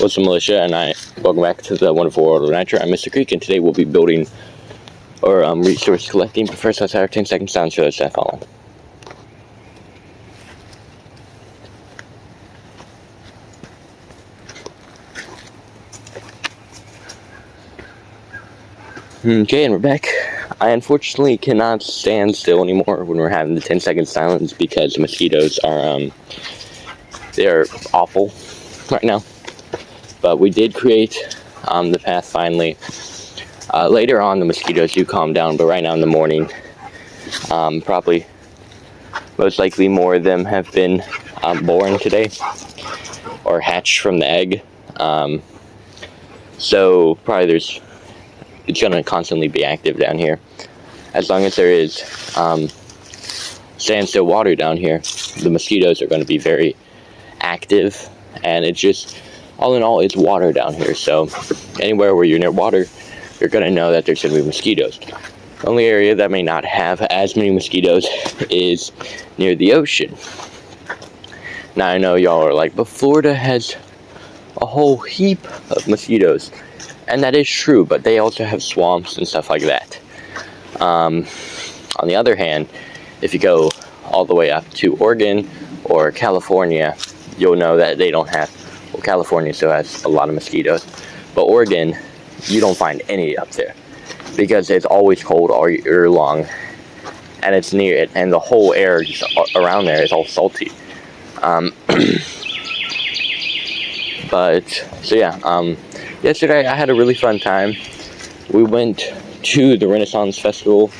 What's up, militia, and welcome back to the wonderful world of nature. I'm Mr.Creekyt, and today we'll be building or resource collecting. But first, let's have our 10-second sound show us that follow. Okay, and we're back. I unfortunately cannot stand still anymore when we're having the 10-second silence because the mosquitoes are they're awful right now. But we did create the path finally. Later on, the mosquitoes do calm down, but right now in the morning, probably most likely more of them have been born today or hatched from the egg. So probably it's going to constantly be active down here. As long as there is standstill water down here, the mosquitoes are going to be very active, and it's just, all in all, it's water down here. So anywhere where you're near water, you're going to know that there's going to be mosquitoes. The only area that may not have as many mosquitoes is near the ocean. Now I know y'all are like, but Florida has a whole heap of mosquitoes. And that is true, but they also have swamps and stuff like that. On the other hand, if you go all the way up to Oregon or California, you'll know that they don't have, well, California still has a lot of mosquitoes, but Oregon, you don't find any up there because it's always cold all year long, and it's near it, and the whole air just around there is all salty. But so yeah, yesterday I had a really fun time. We went to the Renaissance Festival.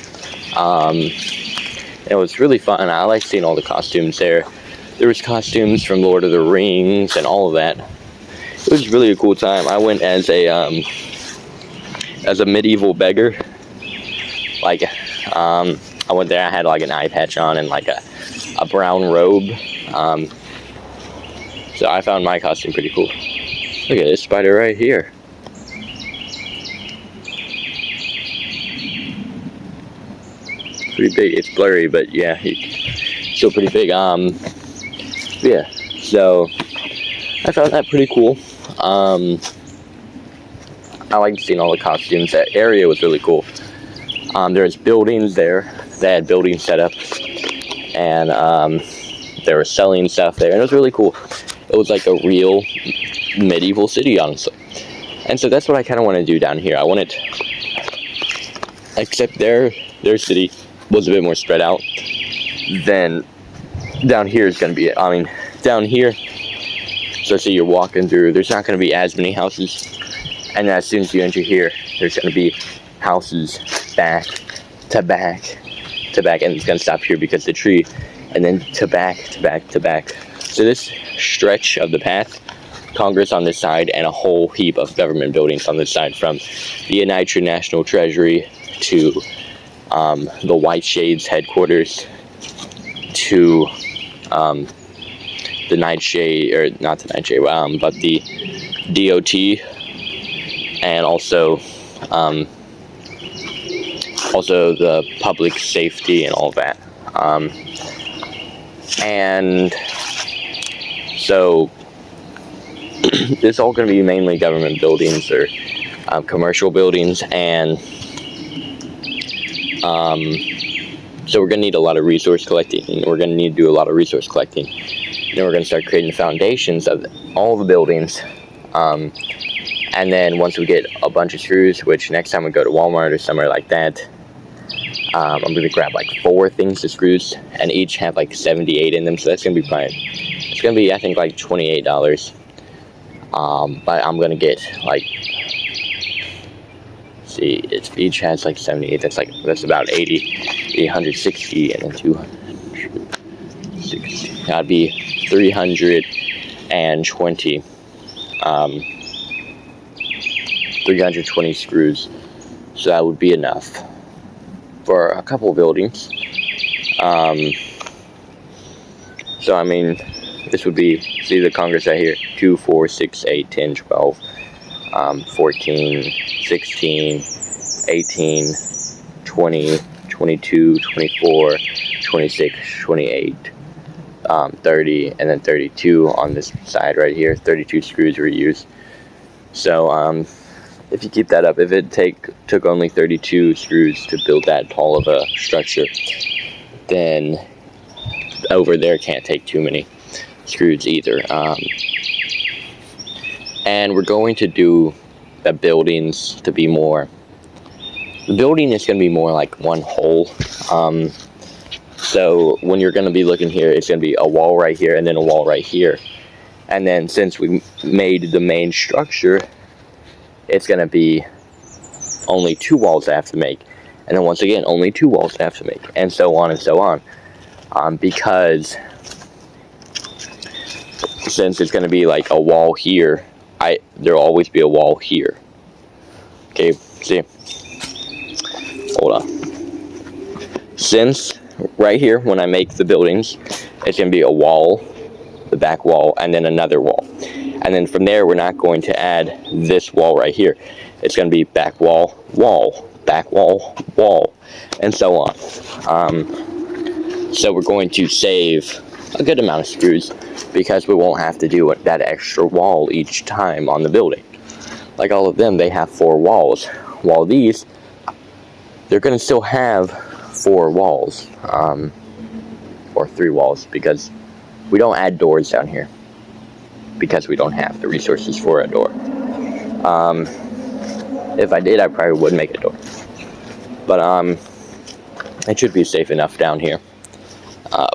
It was really fun. I like seeing all the costumes there. There was costumes from Lord of the Rings and all of that. It was really a cool time. I went as a medieval beggar. Like, I went there. I had like an eye patch on and like a brown robe. So I found my costume pretty cool. Look at this spider right here. Pretty big. It's blurry, but yeah, he's still pretty big. Yeah, so I found that pretty cool. I liked seeing all the costumes. That area was really cool. There's buildings there. They had buildings set up, and they were selling stuff there, and it was really cool. It was like a real medieval city, honestly. And so that's what I kind of want to do down here. I want it, except their city was a bit more spread out than down here is going to be. I mean, down here, so say you're walking through, there's not going to be as many houses, and as soon as you enter here, there's going to be houses back to back to back, and it's going to stop here because the tree, and then to back to back to back. So this stretch of the path, Congress on this side, and a whole heap of government buildings on this side, from the United National Treasury to the White Shades headquarters to the Nightshade, or not the Nightshade, but the DOT, and also the public safety and all that. And so this is all going to be mainly government buildings or commercial buildings, and so we're going to need a lot of resource collecting, and we're going to need to do a lot of resource collecting. Then we're going to start creating the foundations of all the buildings, and then once we get a bunch of screws, which next time we go to Walmart or somewhere like that, I'm going to grab like 4 things of screws, and each have like 78 in them, so that's going to be fine. It's going to be, I think, like $28, but I'm going to get like, see, each has like 78, that's about 860, and then 260, that'd be 320, 320 screws, so that would be enough for a couple buildings. So I mean, this would be, see the Congress right here, 2, 4, 6, 8, 10, 12, 14, 16, 18, 20, 22, 24, 26, 28, 30, and then 32 on this side right here. 32 screws were used. So if you keep that up, if it took only 32 screws to build that tall of a structure, then over there can't take too many screws either. And we're going to do the buildings to be more. The building is going to be more like one whole. So when you're going to be looking here, it's going to be a wall right here and then a wall right here. And then since we made the main structure, it's going to be only 2 walls I have to make. And then once again, only 2 walls I have to make. And so on and so on. Because since it's going to be like a wall here, there'll always be a wall here. Okay, see? Hold on. Since right here, when I make the buildings, it's going to be a wall, the back wall, and then another wall. And then from there, we're not going to add this wall right here. It's going to be back wall, wall, back wall, wall, and so on. So we're going to save a good amount of screws because we won't have to do that extra wall each time on the building. Like all of them, they have 4 walls. While these, they're going to still have 4 walls, or 3 walls, because we don't add doors down here because we don't have the resources for a door. If I did, I probably would make a door, but it should be safe enough down here.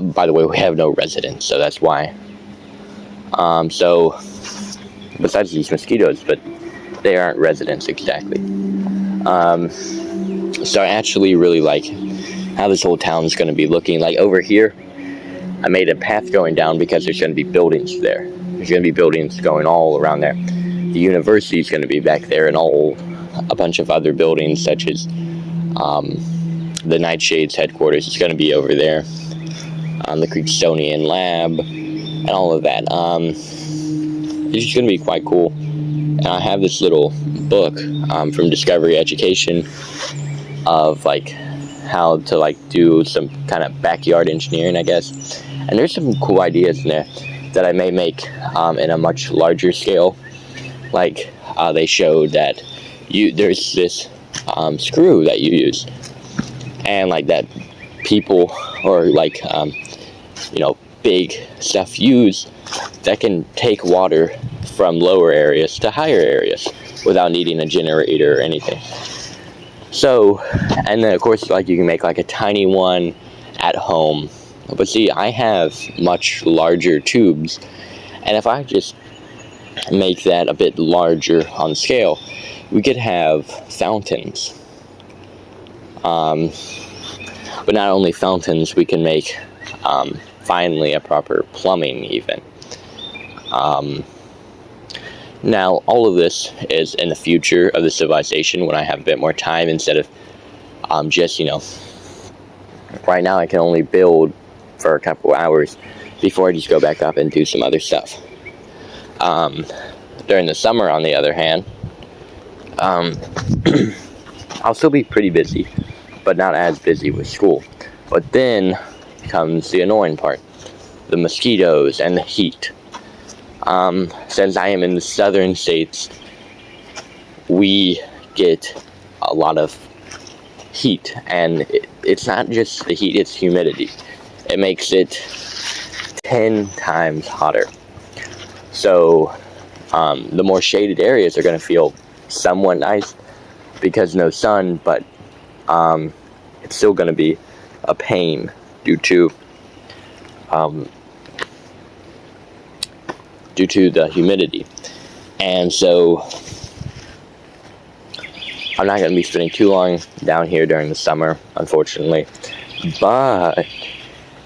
By the way, we have no residents, so that's why. So besides these mosquitoes, but they aren't residents exactly. So I actually really like how this whole town is going to be looking. Like over here, I made a path going down because there's going to be buildings there. There's going to be buildings going all around there. The university is going to be back there, and a bunch of other buildings such as the Nightshade's headquarters is going to be over there. The Creekstonian lab, and all of that. It's just going to be quite cool. And I have this little book from Discovery Education of like how to like do some kind of backyard engineering, I guess. And there's some cool ideas in there that I may make in a much larger scale. Like they showed that there's this screw that you use, and like that people or like big stuff use that can take water from lower areas to higher areas without needing a generator or anything. So, and then of course, like you can make like a tiny one at home. But see, I have much larger tubes, and if I just make that a bit larger on scale, we could have fountains. But not only fountains, we can make finally a proper plumbing even. Now, all of this is in the future of the civilization when I have a bit more time, instead of just, right now I can only build for a couple hours before I just go back up and do some other stuff. During the summer, on the other hand, I'll still be pretty busy, but not as busy with school. But then comes the annoying part, the mosquitoes and the heat. Since I am in the southern states, we get a lot of heat, and it's not just the heat, it's humidity. It makes it 10 times hotter. So the more shaded areas are going to feel somewhat nice because no sun, but it's still going to be a pain due to the humidity. And so I'm not going to be spending too long down here during the summer, unfortunately. But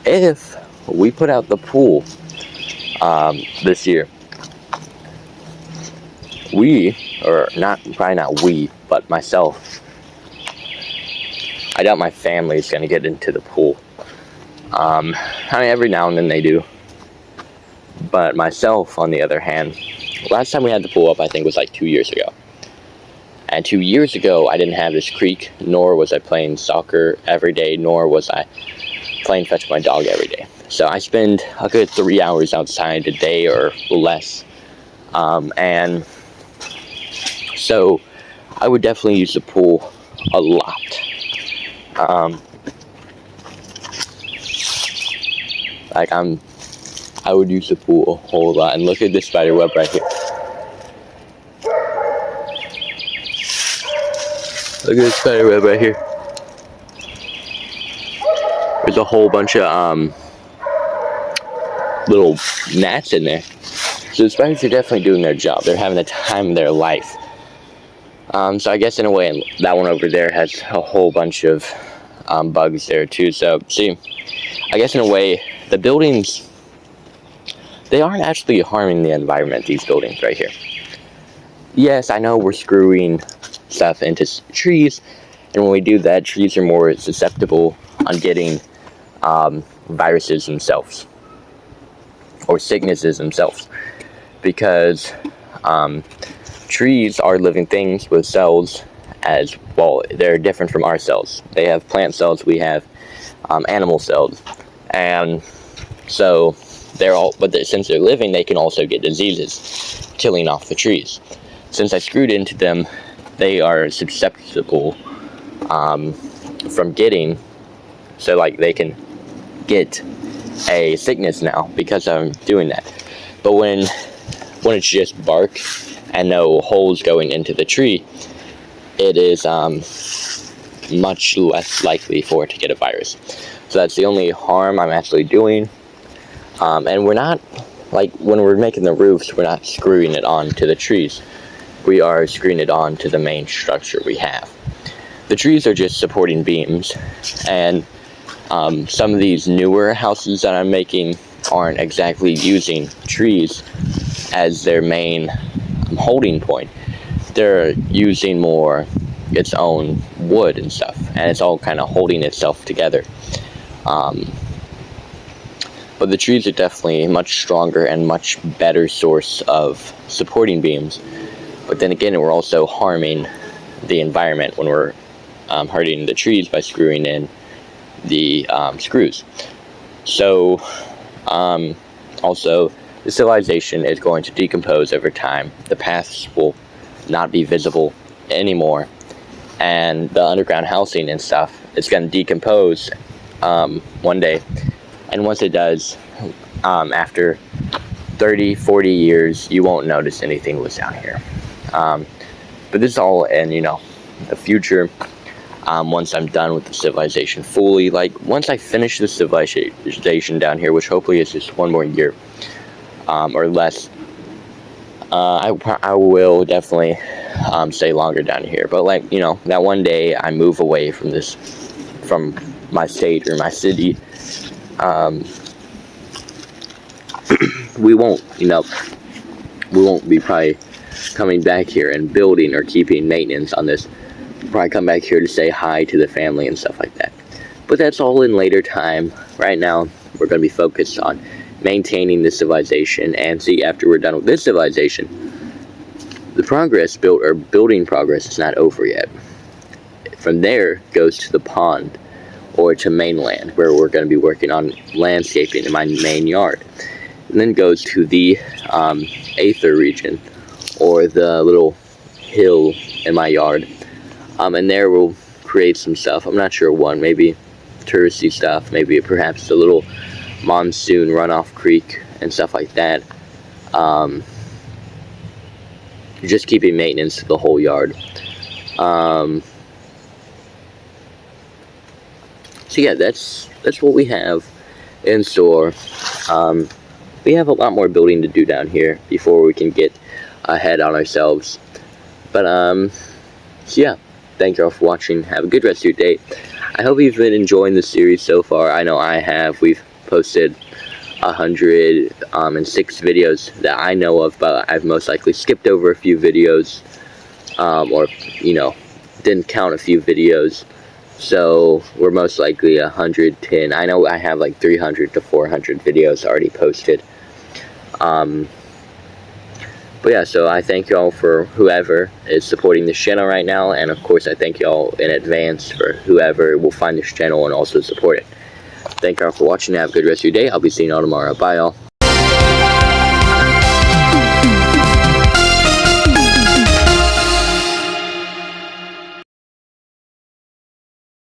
if we put out the pool this year, probably not we, but myself, I doubt my family is going to get into the pool. Every now and then they do. But myself, on the other hand, last time we had the pool up, I think, was like 2 years ago. And 2 years ago, I didn't have this creek, nor was I playing soccer every day, nor was I playing fetch my dog every day. So I spend a good 3 hours outside a day or less. And So I would definitely use the pool a lot. I would use the pool a whole lot. And look at this spider web right here. Look at this spider web right here. There's a whole bunch of little gnats in there. So the spiders are definitely doing their job. They're having the time of their life. So I guess in a way, that one over there has a whole bunch of bugs there too. So see, I guess in a way, the buildings, they aren't actually harming the environment, these buildings right here. Yes, I know we're screwing stuff into trees, and when we do that, trees are more susceptible on getting viruses themselves, or sicknesses themselves, because trees are living things with cells as well. They're different from our cells. They have plant cells, we have animal cells, and so since they're living, they can also get diseases, killing off the trees. Since I screwed into them, they are susceptible from getting, so like they can get a sickness now because I'm doing that. But when it's just bark and no holes going into the tree, it is much less likely for it to get a virus. So that's the only harm I'm actually doing. And we're not, like when we're making the roofs, we're not screwing it on to the trees. We are screwing it on to the main structure we have. The trees are just supporting beams, and some of these newer houses that I'm making aren't exactly using trees as their main holding point. They're using more its own wood and stuff, and it's all kind of holding itself together. But the trees are definitely a much stronger and much better source of supporting beams. But then again, we're also harming the environment when we're hurting the trees by screwing in the screws. So also, the civilization is going to decompose over time. The paths will not be visible anymore, and the underground housing and stuff, it's going to decompose one day. And once it does, after 30-40 years, you won't notice anything was down here. But this is all in, the future. Once I'm done with the civilization fully, like once I finish the civilization down here, which hopefully is just one more year or less, I will definitely stay longer down here. But like, that one day I move away from my state or my city, we won't be probably coming back here and building or keeping maintenance on this. We'll probably come back here to say hi to the family and stuff like that. But that's all in later time. Right now, we're going to be focused on maintaining the civilization, and see, after we're done with this civilization, the building progress is not over yet. From there goes to the pond, or to mainland, where we're going to be working on landscaping in my main yard. And then goes to the Aether region, or the little hill in my yard. And there we'll create some stuff. I'm not sure what, maybe touristy stuff, maybe perhaps a little monsoon runoff creek and stuff like that. Just keeping maintenance to the whole yard. So yeah, that's what we have in store. We have a lot more building to do down here before we can get ahead on ourselves. But so yeah, thank you all for watching. Have a good rest of your day. I hope you've been enjoying the series so far. I know I have. We've posted 106 videos that I know of, but I've most likely skipped over a few videos, or didn't count a few videos. So we're most likely 110. I know I have like 300 to 400 videos already posted. But yeah, so I thank you all for whoever is supporting this channel right now, and of course I thank you all in advance for whoever will find this channel and also support it. Thank you all for watching. Have a good rest of your day. I'll be seeing you all tomorrow. Bye, y'all.